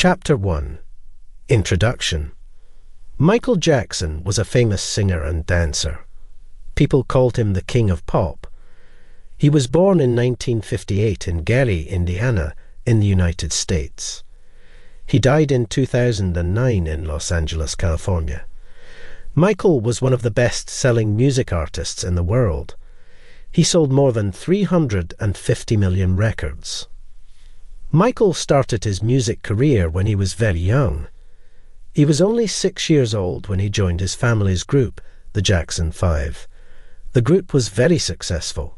Chapter 1. Introduction. Michael Jackson was a famous singer and dancer. People called him the King of Pop. He was born in 1958 in Gary, Indiana, in the United States. He died in 2009 in Los Angeles, California. Michael was one of the best-selling music artists in the world. He sold more than 350 million records. Michael started his music career when he was very young. He was only 6 years old when he joined his family's group, the Jackson 5. The group was very successful.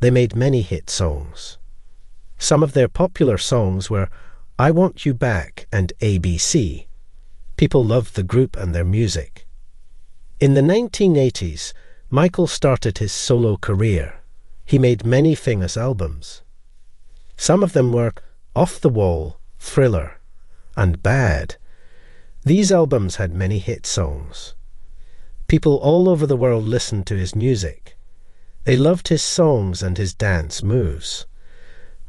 They made many hit songs. Some of their popular songs were I Want You Back and ABC. People loved the group and their music. In the 1980s, Michael started his solo career. He made many famous albums. Some of them were Off the Wall, Thriller, and Bad. These albums had many hit songs. People all over the world listened to his music. They loved his songs and his dance moves.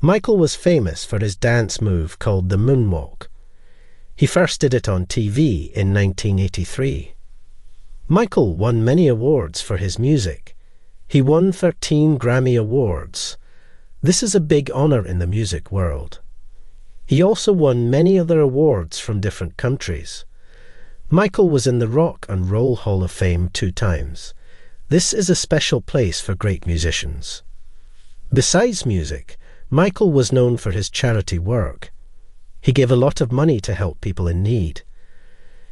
Michael was famous for his dance move called the moonwalk. He first did it on TV in 1983. Michael won many awards for his music. He won 13 Grammy Awards. This is a big honor in the music world. He also won many other awards from different countries. Michael was in the Rock and Roll Hall of Fame 2 times. This is a special place for great musicians. Besides music, Michael was known for his charity work. He gave a lot of money to help people in need.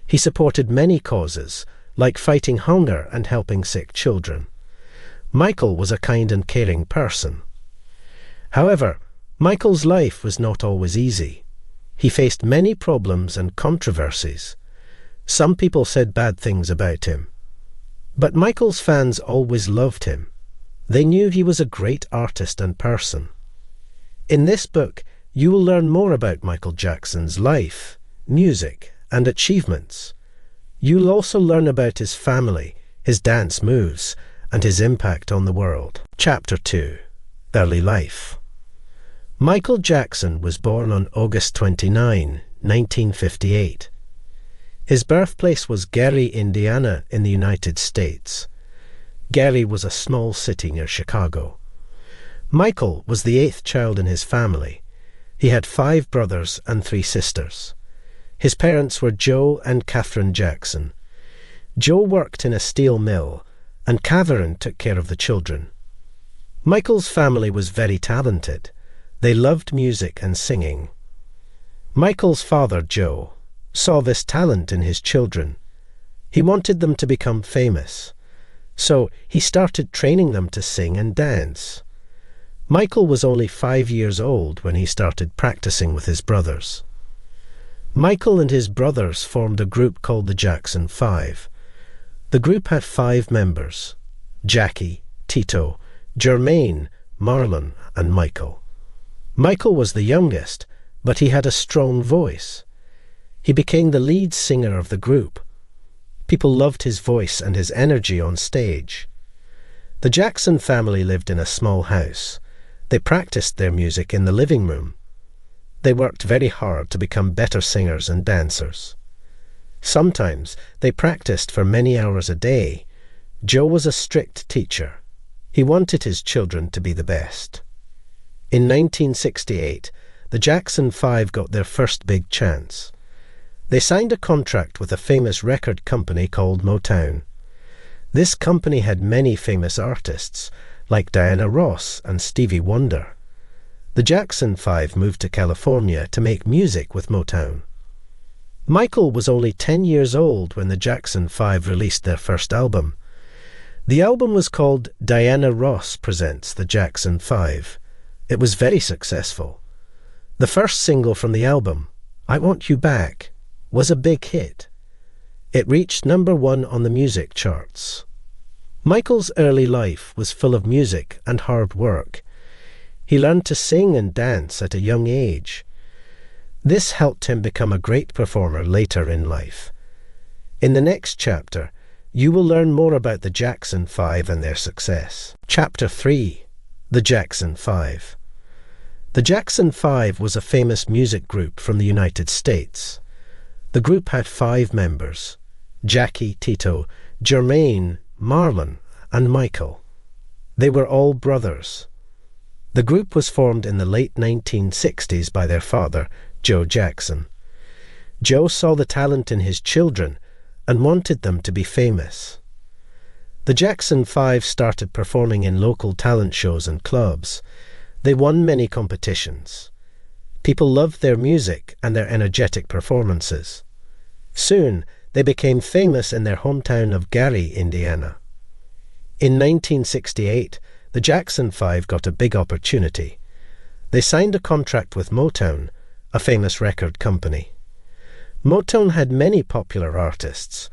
He supported many causes, like fighting hunger and helping sick children. Michael was a kind and caring person. However, Michael's life was not always easy. He faced many problems and controversies. Some people said bad things about him. But Michael's fans always loved him. They knew he was a great artist and person. In this book, you will learn more about Michael Jackson's life, music, and achievements. You'll also learn about his family, his dance moves, and his impact on the world. Chapter 2. Early Life. Michael Jackson was born on August 29, 1958. His birthplace was Gary, Indiana, in the United States. Gary was a small city near Chicago. Michael was the 8th child in his family. He had 5 brothers and 3 sisters. His parents were Joe and Catherine Jackson. Joe worked in a steel mill, and Catherine took care of the children. Michael's family was very talented. They loved music and singing. Michael's father, Joe, saw this talent in his children. He wanted them to become famous, so he started training them to sing and dance. Michael was only 5 years old when he started practicing with his brothers. Michael and his brothers formed a group called the Jackson 5. The group had 5 members: Jackie, Tito, Jermaine, Marlon, and Michael. Michael was the youngest, but he had a strong voice. He became the lead singer of the group. People loved his voice and his energy on stage. The Jackson family lived in a small house. They practiced their music in the living room. They worked very hard to become better singers and dancers. Sometimes they practiced for many hours a day. Joe was a strict teacher. He wanted his children to be the best. In 1968, the Jackson 5 got their first big chance. They signed a contract with a famous record company called Motown. This company had many famous artists, like Diana Ross and Stevie Wonder. The Jackson 5 moved to California to make music with Motown. Michael was only 10 years old when the Jackson 5 released their first album. The album was called Diana Ross Presents the Jackson 5. It was very successful. The first single from the album, I Want You Back, was a big hit. It reached number 1 on the music charts. Michael's early life was full of music and hard work. He learned to sing and dance at a young age. This helped him become a great performer later in life. In the next chapter, you will learn more about the Jackson 5 and their success. Chapter 3. The Jackson 5. The Jackson 5 was a famous music group from the United States. The group had 5 members: Jackie, Tito, Jermaine, Marlon, and Michael. They were all brothers. The group was formed in the late 1960s by their father, Joe Jackson. Joe saw the talent in his children and wanted them to be famous. The Jackson 5 started performing in local talent shows and clubs. They won many competitions. People loved their music and their energetic performances. Soon, they became famous in their hometown of Gary, Indiana. In 1968, the Jackson 5 got a big opportunity. They signed a contract with Motown, a famous record company. Motown had many popular artists,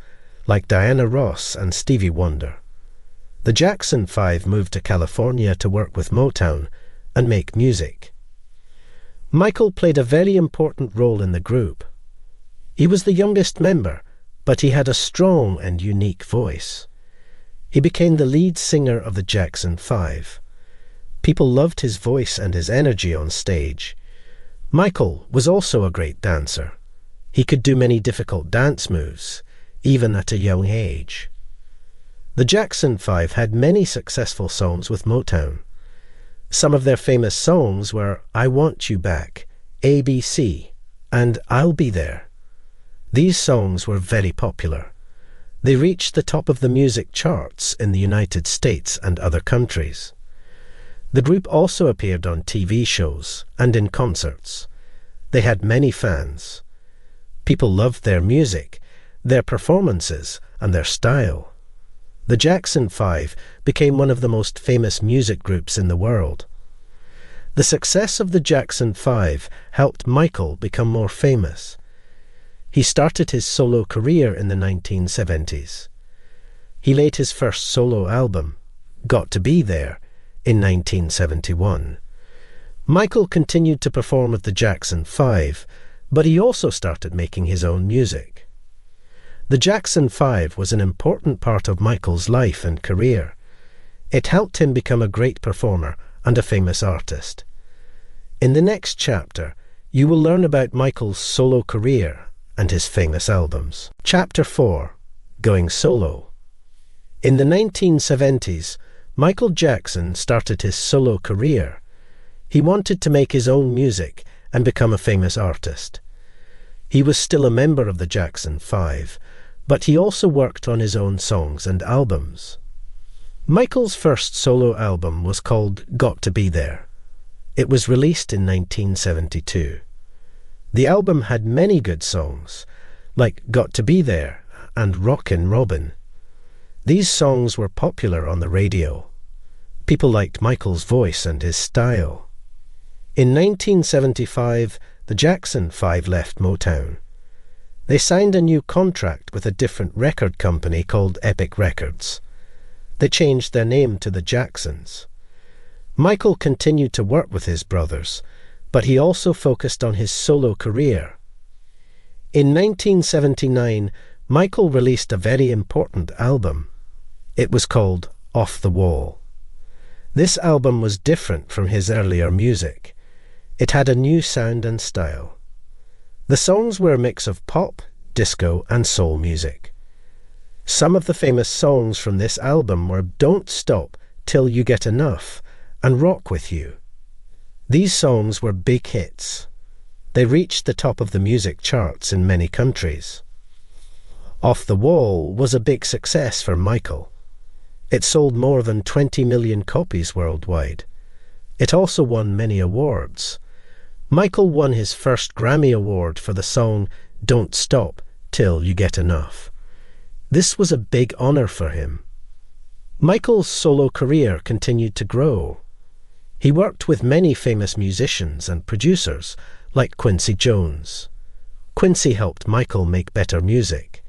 like Diana Ross and Stevie Wonder. The Jackson 5 moved to California to work with Motown and make music. Michael played a very important role in the group. He was the youngest member, but he had a strong and unique voice. He became the lead singer of the Jackson 5. People loved his voice and his energy on stage. Michael was also a great dancer. He could do many difficult dance moves, even at a young age. The Jackson 5 had many successful songs with Motown. Some of their famous songs were I Want You Back, ABC, and I'll Be There. These songs were very popular. They reached the top of the music charts in the United States and other countries. The group also appeared on TV shows and in concerts. They had many fans. People loved their music, their performances, and their style. The Jackson 5 became one of the most famous music groups in the world. The success of the Jackson 5 helped Michael become more famous. He started his solo career in the 1970s. He made his first solo album, Got to Be There, in 1971. Michael continued to perform with the Jackson 5, but he also started making his own music. The Jackson 5 was an important part of Michael's life and career. It helped him become a great performer and a famous artist. In the next chapter, you will learn about Michael's solo career and his famous albums. Chapter 4: Going Solo. In the 1970s, Michael Jackson started his solo career. He wanted to make his own music and become a famous artist. He was still a member of the Jackson 5, but he also worked on his own songs and albums. Michael's first solo album was called Got to Be There. It was released in 1972. The album had many good songs, like Got to Be There and Rockin' Robin. These songs were popular on the radio. People liked Michael's voice and his style. In 1975, the Jackson 5 left Motown. They signed a new contract with a different record company called Epic Records. They changed their name to the Jacksons. Michael continued to work with his brothers, but he also focused on his solo career. In 1979, Michael released a very important album. It was called Off the Wall. This album was different from his earlier music. It had a new sound and style. The songs were a mix of pop, disco, and soul music. Some of the famous songs from this album were Don't Stop Till You Get Enough and Rock With You. These songs were big hits. They reached the top of the music charts in many countries. Off the Wall was a big success for Michael. It sold more than 20 million copies worldwide. It also won many awards. Michael won his first Grammy Award for the song Don't Stop Till You Get Enough. This was a big honour for him. Michael's solo career continued to grow. He worked with many famous musicians and producers like Quincy Jones. Quincy helped Michael make better music.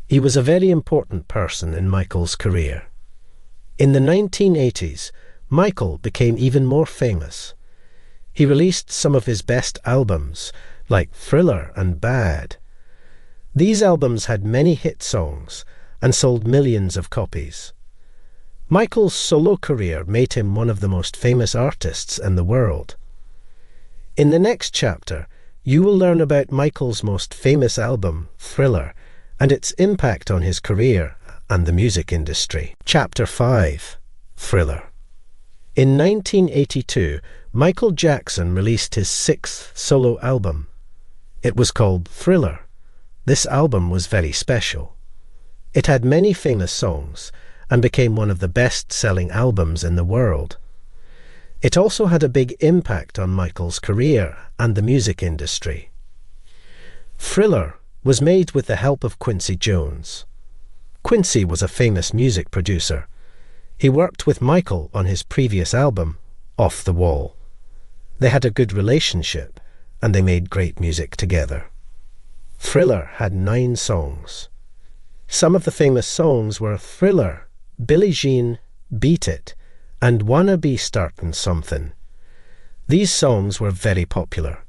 He was a very important person in Michael's career. In the 1980s, Michael became even more famous. He released some of his best albums, like Thriller and Bad. These albums had many hit songs and sold millions of copies. Michael's solo career made him one of the most famous artists in the world. In the next chapter, you will learn about Michael's most famous album, Thriller, and its impact on his career and the music industry. Chapter 5. Thriller. In 1982, Michael Jackson released his 6th solo album. It was called Thriller. This album was very special. It had many famous songs and became one of the best-selling albums in the world. It also had a big impact on Michael's career and the music industry. Thriller was made with the help of Quincy Jones. Quincy was a famous music producer. He worked with Michael on his previous album, Off the Wall. They had a good relationship, and they made great music together. Thriller had 9 songs. Some of the famous songs were Thriller, Billie Jean, Beat It, and Wanna Be Startin' Somethin'. These songs were very popular.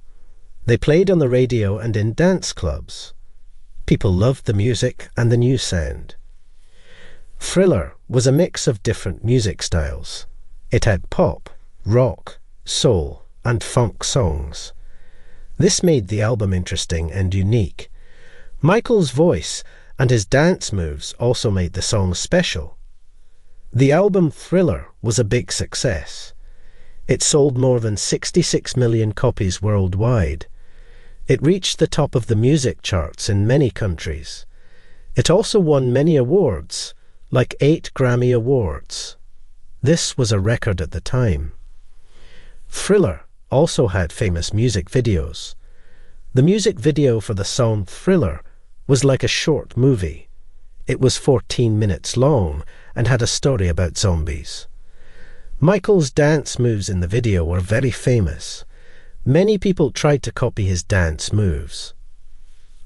They played on the radio and in dance clubs. People loved the music and the new sound. Thriller was a mix of different music styles. It had pop, rock, soul, and funk songs. This made the album interesting and unique. Michael's voice and his dance moves also made the song special. The album Thriller was a big success. It sold more than 66 million copies worldwide. It reached the top of the music charts in many countries. It also won many awards, like 8 Grammy Awards. This was a record at the time. Thriller also had famous music videos. The music video for the song Thriller was like a short movie. It was 14 minutes long and had a story about zombies. Michael's dance moves in the video were very famous. Many people tried to copy his dance moves.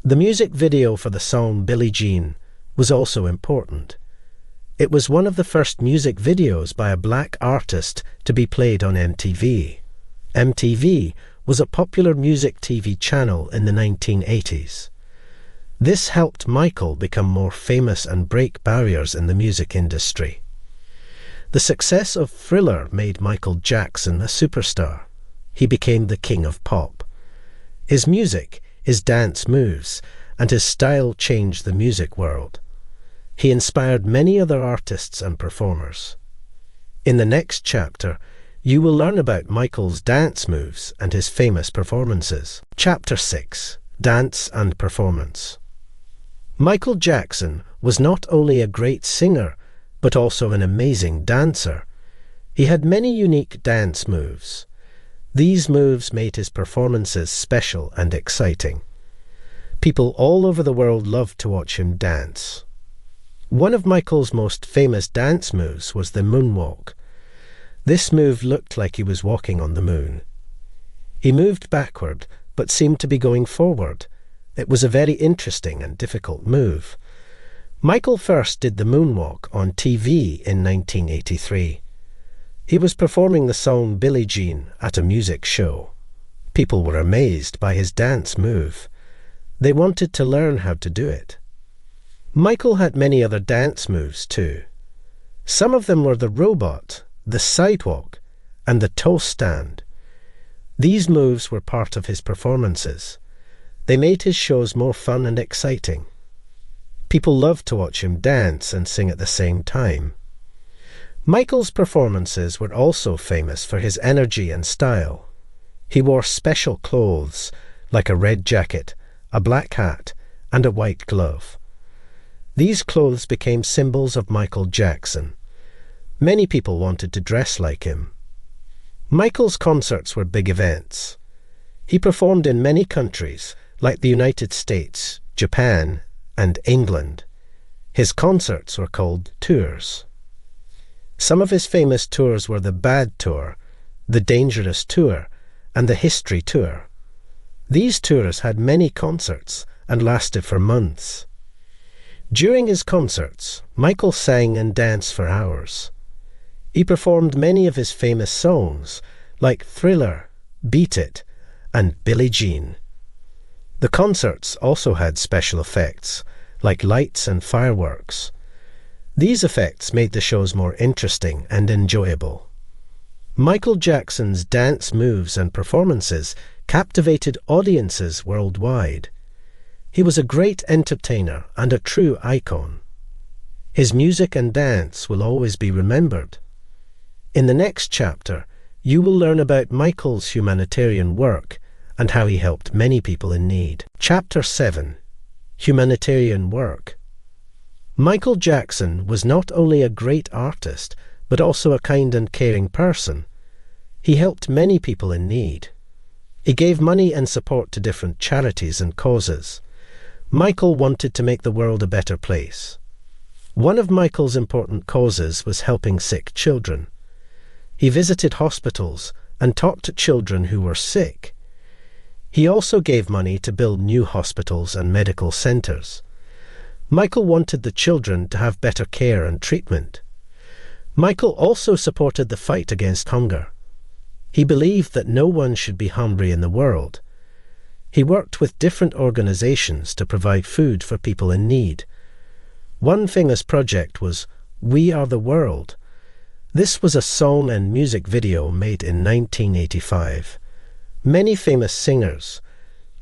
The music video for the song Billie Jean was also important. It was one of the first music videos by a black artist to be played on MTV. MTV was a popular music TV channel in the 1980s. This helped Michael become more famous and break barriers in the music industry. The success of Thriller made Michael Jackson a superstar. He became the king of pop. His music, his dance moves, and his style changed the music world. He inspired many other artists and performers. In the next chapter, you will learn about Michael's dance moves and his famous performances. Chapter 6. Dance and Performance. Michael Jackson was not only a great singer, but also an amazing dancer. He had many unique dance moves. These moves made his performances special and exciting. People all over the world loved to watch him dance. One of Michael's most famous dance moves was the moonwalk. This move looked like he was walking on the moon. He moved backward, but seemed to be going forward. It was a very interesting and difficult move. Michael first did the moonwalk on TV in 1983. He was performing the song Billie Jean at a music show. People were amazed by his dance move. They wanted to learn how to do it. Michael had many other dance moves too. Some of them were the robot, the sidewalk, and the toe stand. These moves were part of his performances. They made his shows more fun and exciting. People loved to watch him dance and sing at the same time. Michael's performances were also famous for his energy and style. He wore special clothes, like a red jacket, a black hat, and a white glove. These clothes became symbols of Michael Jackson. Many people wanted to dress like him. Michael's concerts were big events. He performed in many countries, like the United States, Japan, and England. His concerts were called tours. Some of his famous tours were the Bad Tour, the Dangerous Tour, and the History Tour. These tours had many concerts and lasted for months. During his concerts, Michael sang and danced for hours. He performed many of his famous songs, like Thriller, Beat It, and Billie Jean. The concerts also had special effects, like lights and fireworks. These effects made the shows more interesting and enjoyable. Michael Jackson's dance moves and performances captivated audiences worldwide. He was a great entertainer and a true icon. His music and dance will always be remembered. In the next chapter, you will learn about Michael's humanitarian work and how he helped many people in need. Chapter 7. Humanitarian Work. Michael Jackson was not only a great artist, but also a kind and caring person. He helped many people in need. He gave money and support to different charities and causes. Michael wanted to make the world a better place. One of Michael's important causes was helping sick children. He visited hospitals and talked to children who were sick. He also gave money to build new hospitals and medical centres. Michael wanted the children to have better care and treatment. Michael also supported the fight against hunger. He believed that no one should be hungry in the world. He worked with different organisations to provide food for people in need. One famous project was We Are the World. This was a song and music video made in 1985. Many famous singers,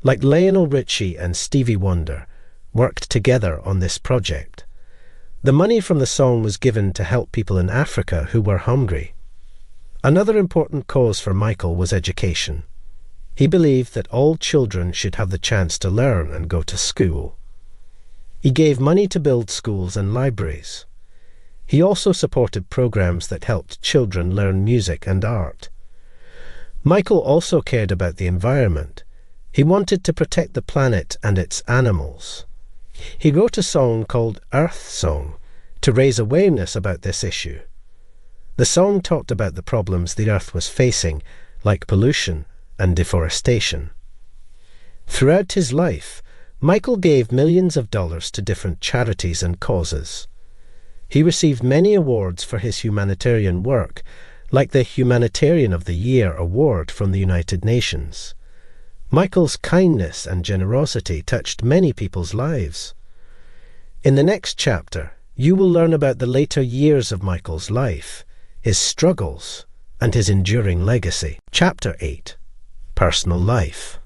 like Lionel Richie and Stevie Wonder, worked together on this project. The money from the song was given to help people in Africa who were hungry. Another important cause for Michael was education. He believed that all children should have the chance to learn and go to school. He gave money to build schools and libraries. He also supported programs that helped children learn music and art. Michael also cared about the environment. He wanted to protect the planet and its animals. He wrote a song called Earth Song to raise awareness about this issue. The song talked about the problems the Earth was facing, like pollution and deforestation. Throughout his life, Michael gave millions of dollars to different charities and causes. He received many awards for his humanitarian work, like the Humanitarian of the Year award from the United Nations. Michael's kindness and generosity touched many people's lives. In the next chapter, you will learn about the later years of Michael's life, his struggles, and his enduring legacy. Chapter 8. Personal Life.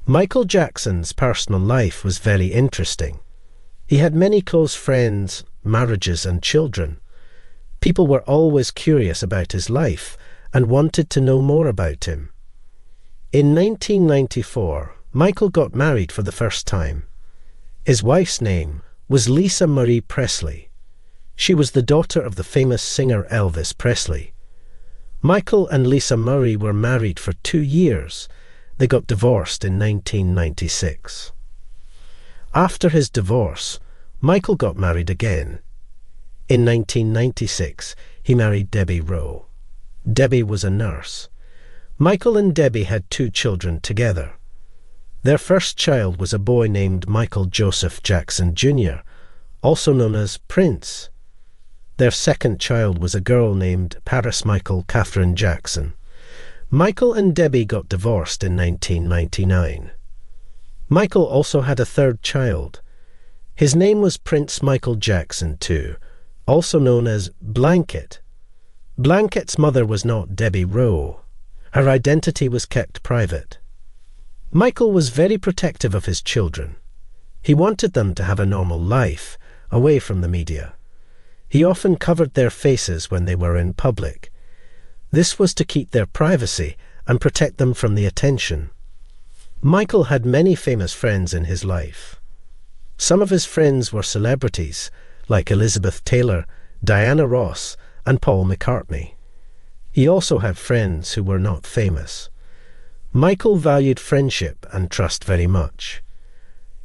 Michael Jackson's personal life was very interesting. He had many close friends, marriages, and children. People were always curious about his life and wanted to know more about him. In 1994, Michael got married for the first time. His wife's name was Lisa Marie Presley. She was the daughter of the famous singer Elvis Presley. Michael and Lisa Marie were married for 2 years. They got divorced in 1996. After his divorce, Michael got married again. In 1996, he married Debbie Rowe. Debbie was a nurse. Michael and Debbie had 2 children together. Their first child was a boy named Michael Joseph Jackson Jr., also known as Prince. Their second child was a girl named Paris Michael Catherine Jackson. Michael and Debbie got divorced in 1999. Michael also had a third child. His name was Prince Michael Jackson too, also known as Blanket. Blanket's mother was not Debbie Rowe. Her identity was kept private. Michael was very protective of his children. He wanted them to have a normal life, away from the media. He often covered their faces when they were in public. This was to keep their privacy and protect them from the attention. Michael had many famous friends in his life. Some of his friends were celebrities, like Elizabeth Taylor, Diana Ross, and Paul McCartney. He also had friends who were not famous. Michael valued friendship and trust very much.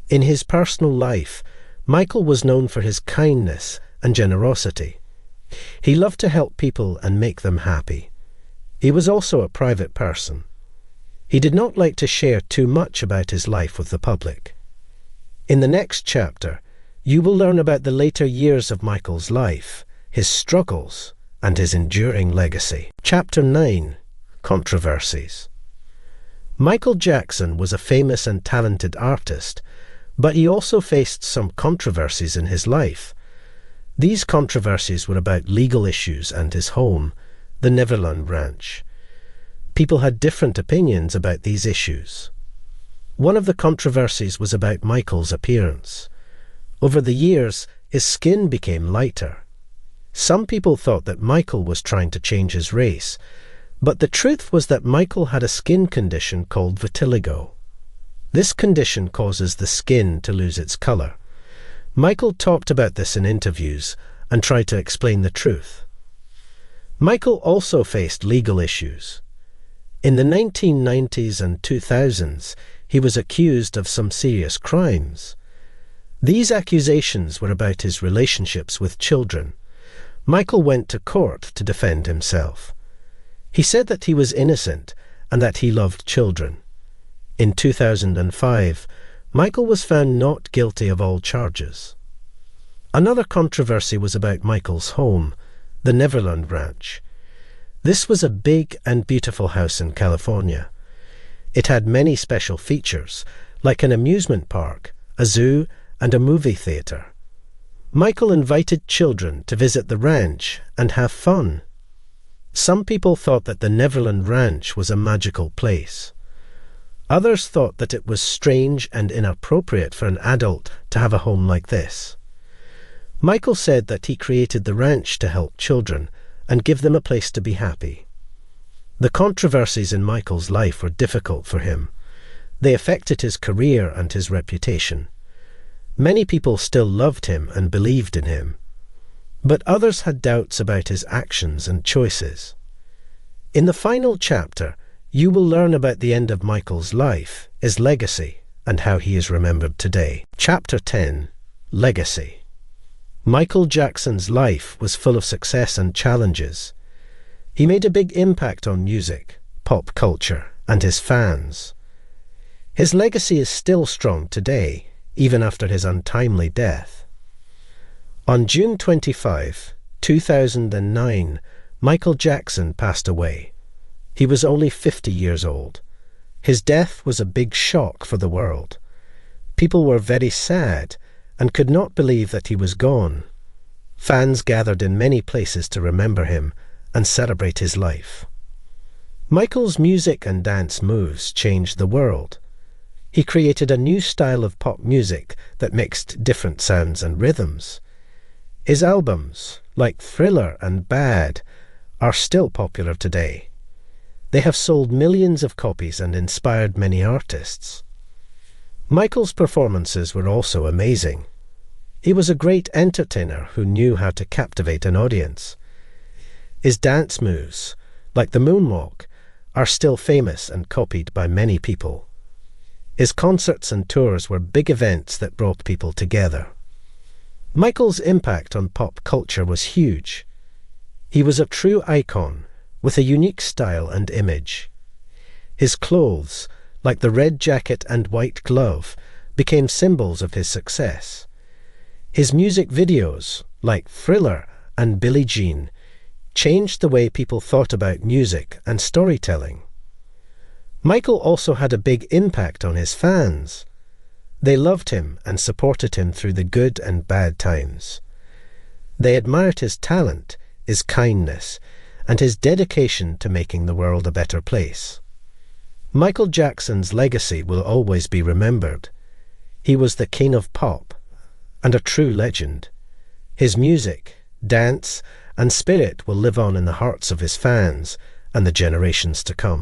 In his personal life, Michael was known for his kindness and generosity. He loved to help people and make them happy. He was also a private person. He did not like to share too much about his life with the public. In the next chapter, you will learn about the later years of Michael's life, his struggles, and his enduring legacy. Chapter 9. Controversies. Michael Jackson was a famous and talented artist, but he also faced some controversies in his life. These controversies were about legal issues and his home, the Neverland Ranch. People had different opinions about these issues. One of the controversies was about Michael's appearance. Over the years, his skin became lighter. Some people thought that Michael was trying to change his race, but the truth was that Michael had a skin condition called vitiligo. This condition causes the skin to lose its colour. Michael talked about this in interviews and tried to explain the truth. Michael also faced legal issues. In the 1990s and 2000s, he was accused of some serious crimes. These accusations were about his relationships with children. Michael went to court to defend himself. He said that he was innocent and that he loved children. In 2005, Michael was found not guilty of all charges. Another controversy was about Michael's home, the Neverland Ranch. This was a big and beautiful house in California. It had many special features, like an amusement park, a zoo, and a movie theatre. Michael invited children to visit the ranch and have fun. Some people thought that the Neverland Ranch was a magical place. Others thought that it was strange and inappropriate for an adult to have a home like this. Michael said that he created the ranch to help children and give them a place to be happy. The controversies in Michael's life were difficult for him. They affected his career and his reputation. Many people still loved him and believed in him, but others had doubts about his actions and choices. In the final chapter, you will learn about the end of Michael's life, his legacy, and how he is remembered today. Chapter 10: Legacy. Michael Jackson's life was full of success and challenges. He made a big impact on music, pop culture, and his fans. His legacy is still strong today, even after his untimely death. On June 25, 2009, Michael Jackson passed away. He was only 50 years old. His death was a big shock for the world. People were very sad and could not believe that he was gone. Fans gathered in many places to remember him and celebrate his life. Michael's music and dance moves changed the world. He created a new style of pop music that mixed different sounds and rhythms. His albums, like Thriller and Bad, are still popular today. They have sold millions of copies and inspired many artists. Michael's performances were also amazing. He was a great entertainer who knew how to captivate an audience. His dance moves, like the moonwalk, are still famous and copied by many people. His concerts and tours were big events that brought people together. Michael's impact on pop culture was huge. He was a true icon, with a unique style and image. His clothes, like the red jacket and white glove, became symbols of his success. His music videos, like Thriller and Billie Jean, changed the way people thought about music and storytelling. Michael also had a big impact on his fans. They loved him and supported him through the good and bad times. They admired his talent, his kindness, and his dedication to making the world a better place. Michael Jackson's legacy will always be remembered. He was the king of pop and a true legend. His music, dance, and spirit will live on in the hearts of his fans and the generations to come.